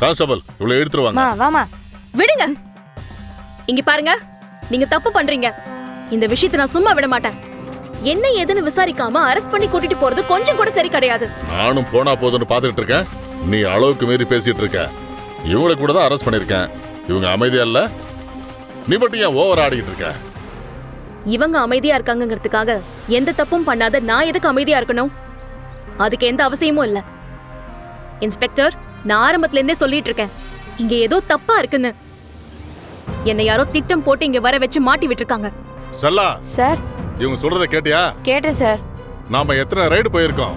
Constable இவ்வளவு எடுத்துருவாங்க. வாமா. விடுங்க. இங்க பாருங்க, நீங்க தப்பு பண்றீங்க. இந்த விஷயத்தை நான் சும்மா விட மாட்டேன். என்ன ஏதுன்னு விசாரிக்காம அரெஸ்ட் பண்ணி கூட்டிட்டு போறது கொஞ்சம் கூட சரி கிடையாது. நானும் போனா போதுன்னு பாத்துட்டு இருக்கேன். நீ அளவுக்கு மீறி பேசிட்டு இருக்க. இவங்களை கூட தான் அரெஸ்ட் பண்ணிருக்கேன். இவங்க அமைதியா இல்ல, நீ மட்டும் ஏன் ஓவர் ஆடிட்டு இருக்க? இவங்க அமைதியா இருக்காங்கிறதுக்காக எந்த தப்பும் பண்ணாத நான் எதுக்கு அமைதியா இருக்கணும்? அதுக்கு எந்த அவசியமும் இல்ல. இன்ஸ்பெக்டர், நான் ஆரம்பத்துல இருந்தே சொல்லிட்டு இருக்கேன், இங்க ஏதோ தப்பா இருக்குன்னு. என்னை யாரோ திட்டம் போட்டு இங்க வர வச்சு மாட்டி விட்டுருக்காங்க. செல்லா சார். இவங்க சொல்றத கேட்டியா? கேட்டேன் சார். நாம எத்தனை ரைடு போயிருக்கோம்?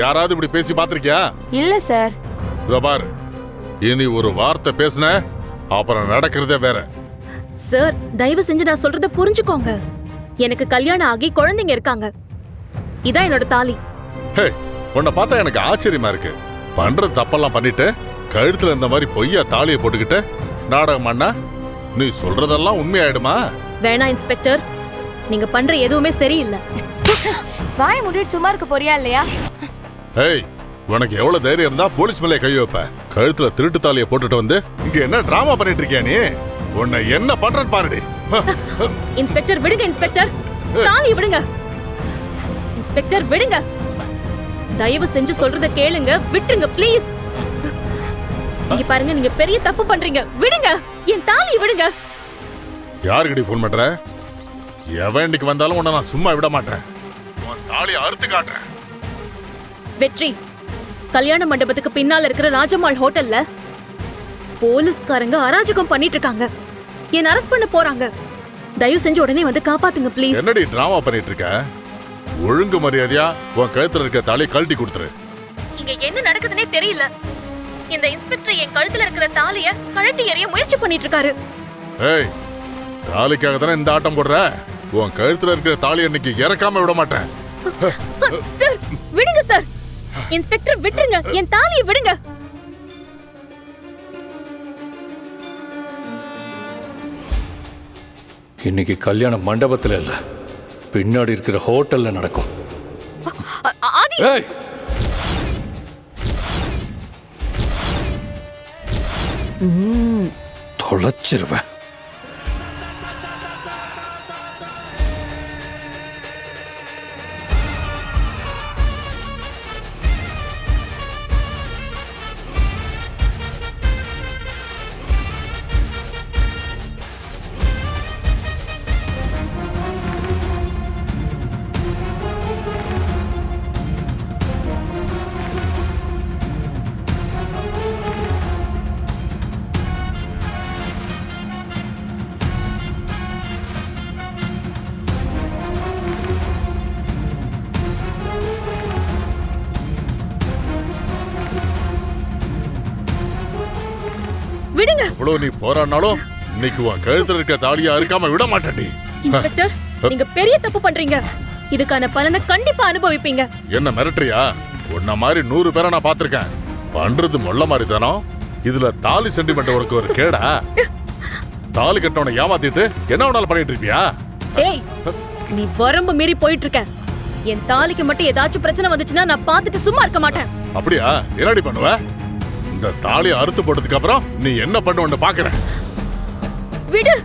யாராவது இப்படி பேசி பாத்திருக்கியா? இல்ல சார். இதோ பாரு, இனி ஒரு வார்த்தை பேசுன அப்புறம் நடக்கிறதே வேற. சார், தயவு செஞ்சு நான் சொல்றத புரிஞ்சுக்கோங்க. எனக்கு கல்யாணம் ஆகி குழந்தைங்க இருக்காங்க. இதான் என்னோட தாலி. ஹே, உன்னை பார்த்தா எனக்கு ஆச்சரியமா இருக்கு. பண்ற தப்பெல்லாம் பண்ணிட்டு கழுத்துல இந்த மாதிரி பொய்யா தாலியை போட்டுக்கிட்டு நாடகம் பண்ணா நீ சொல்றதெல்லாம் உண்மையாயிடுமா? வேணா இன்ஸ்பெக்டர், நீங்க பண்ற எதுவுமே சரியில்லை. வாயை மூடிட்டு சும்மா இருக்க போறியா இல்லையா? ஏய், உனக்கு எவ்வளவு தைரியம் இருந்தா போலீஸ் மேலே கை வைப்ப? கழுத்துல திருட்டு தாலியை போட்டுட்டு வந்து இங்க என்ன டிராமா பண்ணிட்டு இருக்கியா நீ? உன்னை என்ன பண்றன்னு பாருடி. இன்ஸ்பெக்டர் விடுங்க. இன்ஸ்பெக்டர், தாலி விடுங்க. இன்ஸ்பெக்டர் விடுங்க. தயவு செஞ்சு சொல்றத கேளுங்க. விட்டுருங்க ப்ளீஸ். இங்க பாருங்க, நீங்க பெரிய தப்பு பண்றீங்க. விடுங்க, என் தாலி விடுங்க. யாருக்கிட்ட போன் பண்ற? எவன் இன்னைக்கு வந்தாலும் உன்னை நான் சும்மா விட மாட்டேன். உன் தாலியை அறுத்து காட்டுறேன். வெற்றி, கல்யாண மண்டபத்துக்கு பின்னால இருக்கிற ராஜமால் ஹோட்டல்ல போலீஸ்காரங்க அராஜகம் பண்ணிட்டு இருக்காங்க. என்ன அரெஸ்ட் பண்ண போறாங்க. தயவு செஞ்சு உடனே வந்து காப்பாத்துங்க ப்ளீஸ். என்னடி டிராமா பண்ணிட்டு இருக்க? ஒழுங்கு மரியாதையா உன் கழுத்துல இருக்க தாலியை கழட்டி கொடுத்துரு. இங்க என்ன நடக்குதுன்னே தெரியல. இந்த இன்ஸ்பெக்டர் என் கழுத்துல இருக்கிற தாலிய கழட்டி எறிய முயற்சி பண்ணிட்டு இருக்காரு. ஏய், தாலிக்காக தானே இந்த ஆட்டம் போடுற? உன் கழுத்துல இருக்கிற தாலியை இன்னைக்கு இறக்காம விட மாட்டேன். சார் விடுங்க சார். இன்ஸ்பெக்டர் விட்டுருங்க, என் தாலியை விடுங்க. இன்னைக்கு கல்யாண மண்டபத்துல இல்ல, பின்னாடி இருக்கிற ஹோட்டல்ல நடக்கும். ஏய், தொலைச்சிருவேன். விடுங்க. இவ்வளவு நீ போராடினாலும் இன்னைக்கு உன் கழுத்துல இருக்க தாலியை அறுக்காம விட மாட்டேன்டி. இன்ஸ்பெக்டர், நீங்க பெரிய தப்பு பண்றீங்க. இதுக்கான பலனை கண்டிப்பா அனுபவிப்பீங்க. என்ன மிரட்டுறியா? உன்ன மாதிரி 100 பேரை நான் பாத்திருக்கேன். பண்றது மொள்ள மாதிரி தானோ? இதுல தாலி சென்டிமெண்ட் உனக்கு ஒரு கேடா? தாலி கட்டவனை ஏமாத்திட்டு என்ன வேணாலும் பண்ணிட்டு இருப்பியா? ஏய், நீ வரம்பு மீறி போயிட்டு இருக்க. என் தாலிக்கு மட்டும் ஏதாச்சும் பிரச்சனை வந்துச்சுன்னா நான் பார்த்துட்டு சும்மா இருக்க மாட்டேன். அப்படியா? என்னடி பண்ணுவ? இந்த தாலியை அறுத்து போட்டதுக்கு அப்புறம் நீ என்ன பண்ணுவன்னு பாக்குறேன். விடு.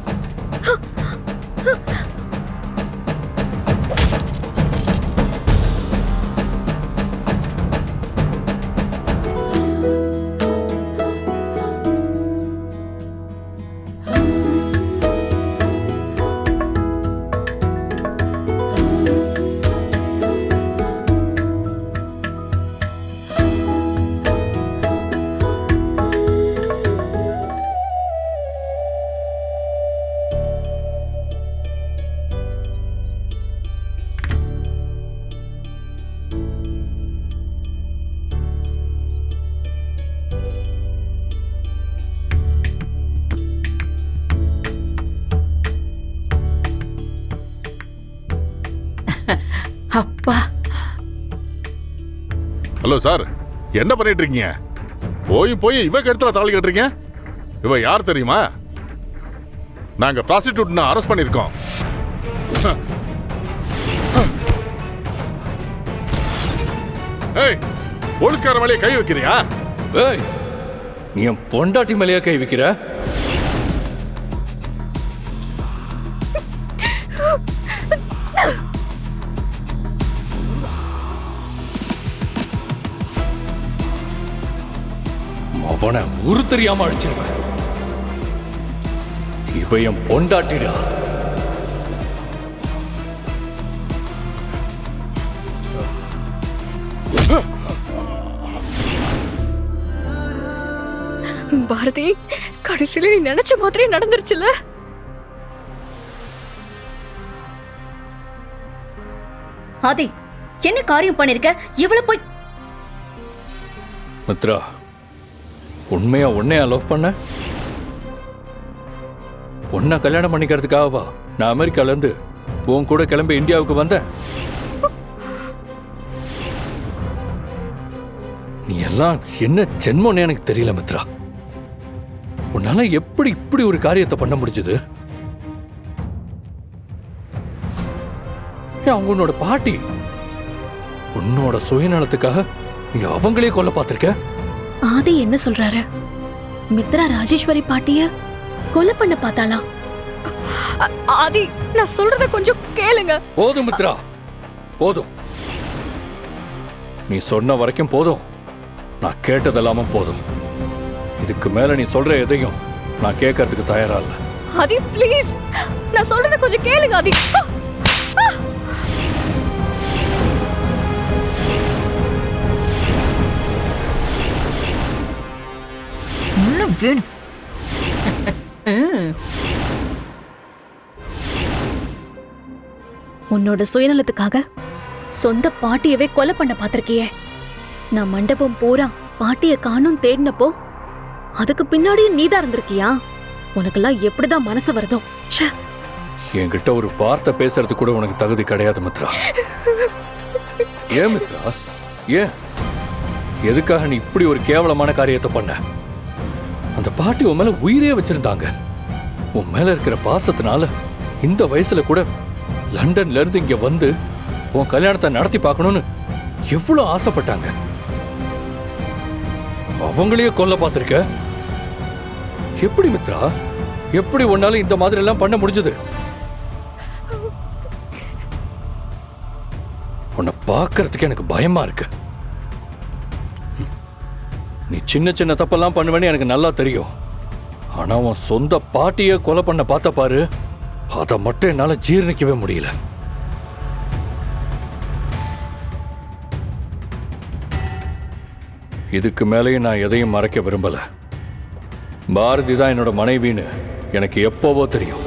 அப்பா. ஹலோ சார், என்ன பண்ணிட்டு இருக்கீங்க? போய் இவ கழுத்துல தாலி கட்டுறீங்க. இவ யார் தெரியுமா? நாங்க ப்ராஸ்டிடியூட்னு அரெஸ்ட் பண்ணிருக்கோம். ஏய், போலீஸ்கார மேலே கை வைக்கிறியா? ஏய், நீ என் பொண்டாட்டி மேலேயா கை வைக்கிற? அவனை உரு தெரியாம அழிச்சிருவேன். இவ என் பொண்டாட்டிடா. பாரதி, கடைசியில நீ நினைச்ச மாதிரி நடந்துருச்சுல. ஆதி, என்ன காரியம் பண்ணிருக்க? இவ்வளவு போய் மித்ரா, உண்மையா உன்னையா லவ் பண்ண? உன்னை கல்யாணம் பண்ணிக்கிறதுக்காகவா நான் அமெரிக்கால இருந்து உன் கூட கிளம்பி இந்தியாவுக்கு வந்தேன்? நீ எல்லாம் என்ன ஜென்மம்னு எனக்கு தெரியல மித்ரா. உன்னால எப்படி இப்படி ஒரு காரியத்தை பண்ண முடிஞ்சது? அவங்க உன்னோட பாட்டி, உன்னோட சுயநலத்துக்காக நீ அவங்களே கொல்ல பார்த்திருக்க. ஆதி என்ன சொல்றாரு? மித்ரா ராஜேஸ்வரி பாட்டிய கொலை பண்ண பார்த்தாளா? ஆதி, நான் சொல்றத கொஞ்சம் கேளுங்க. போதும் மித்ரா, போதும். நீ சொன்ன வரைக்கும் போதும். நான் கேட்டதெல்லாம போதும். இதுக்கு மேல நீ சொல்ற எதையும் நான் கேட்கறதுக்கு தயாரா இல்ல. ஆதி ப்ளீஸ், நான் சொல்றத கொஞ்சம் கேளுங்க ஆதி. வேணும். உன்னோட சுயநலத்துக்காக சொந்த பாட்டியவே கொலை பண்ண பார்த்திருக்கியே. நான் மண்டபம் பூரா பாட்டிய காணும் தேடினப்போ அதுக்கு பின்னாடியும் நீதான் இருந்திருக்கியா? உனக்கெல்லாம் எப்படிதான் மனசு வருதோ? ச்சே. என்கிட்ட ஒரு வார்த்தை பேசுறது கூட உனக்கு தகுதி கிடையாது மித்ரா. ஏன் மித்ரா, ஏன்? எதுக்காக நீ இப்படி ஒரு கேவலமான காரியத்தை பண்ண? அந்த பாட்டி உன் மேல உயிரே வச்சிருந்தாங்க. உன் மேல இருக்கிற பாசத்தினால இந்த வயசுல கூட லண்டன்ல இருந்து இங்க வந்து உன் கல்யாணத்தை நடத்தி பார்க்கணும்னு எவ்வளவு ஆசைப்பட்டாங்க. அவங்களையே கொல்ல பார்த்திருக்க. எப்படி மித்ரா, எப்படி உன்னால இந்த மாதிரி எல்லாம் பண்ண முடிஞ்சது? உன்னை பார்க்கறதுக்கு எனக்கு பயமா இருக்கு. நீ சின்ன சின்ன தப்பெல்லாம் பண்ணுவேன்னு எனக்கு நல்லா தெரியும். ஆனா உன் சொந்த பாட்டிய கொலை பண்ண பார்த்த பாரு, அதை மட்டும் என்னால ஜீர்ணிக்கவே முடியல. இதுக்கு மேலேயும் நான் எதையும் மறைக்க விரும்பல. பாரதி தான் என்னோட மனைவின்னு எனக்கு எப்போவோ தெரியும்.